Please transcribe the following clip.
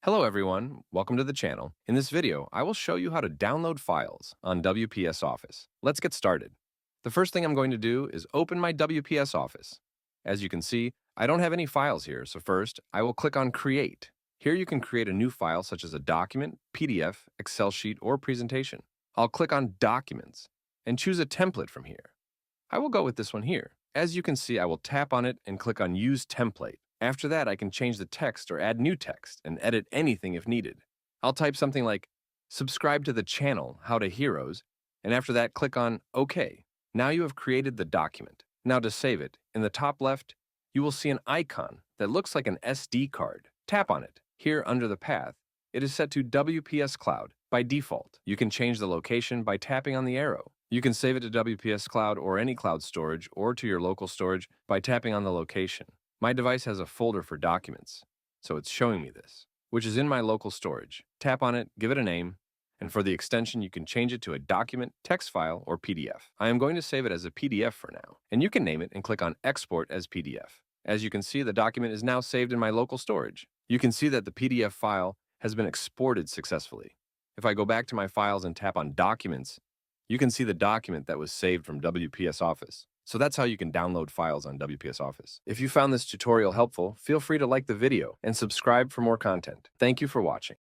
Hello everyone, welcome to the channel. In this video, I will show you how to download files on WPS Office. Let's get started. The first thing I'm going to do is open my WPS Office. As you can see, I don't have any files here, so first, I will click on Create. Here you can create a new file such as a document, PDF, Excel sheet, or presentation. I'll click on Documents and choose a template from here. I will go with this one here. As you can see, I will tap on it and click on Use Template. After that, I can change the text or add new text and edit anything if needed. I'll type something like, subscribe to the channel, How to Heroes, and after that, click on OK. Now you have created the document. Now to save it, in the top left, you will see an icon that looks like an SD card. Tap on it. Here under the path, it is set to WPS Cloud by default. You can change the location by tapping on the arrow. You can save it to WPS Cloud or any cloud storage or to your local storage by tapping on the location. My device has a folder for documents, so it's showing me this, which is in my local storage. Tap on it, give it a name, and for the extension, you can change it to a document, text file, or PDF. I am going to save it as a PDF for now, and you can name it and click on Export as PDF. As you can see, the document is now saved in my local storage. You can see that the PDF file has been exported successfully. If I go back to my files and tap on Documents, you can see the document that was saved from WPS Office. So that's how you can download files on WPS Office. If you found this tutorial helpful, feel free to like the video and subscribe for more content. Thank you for watching.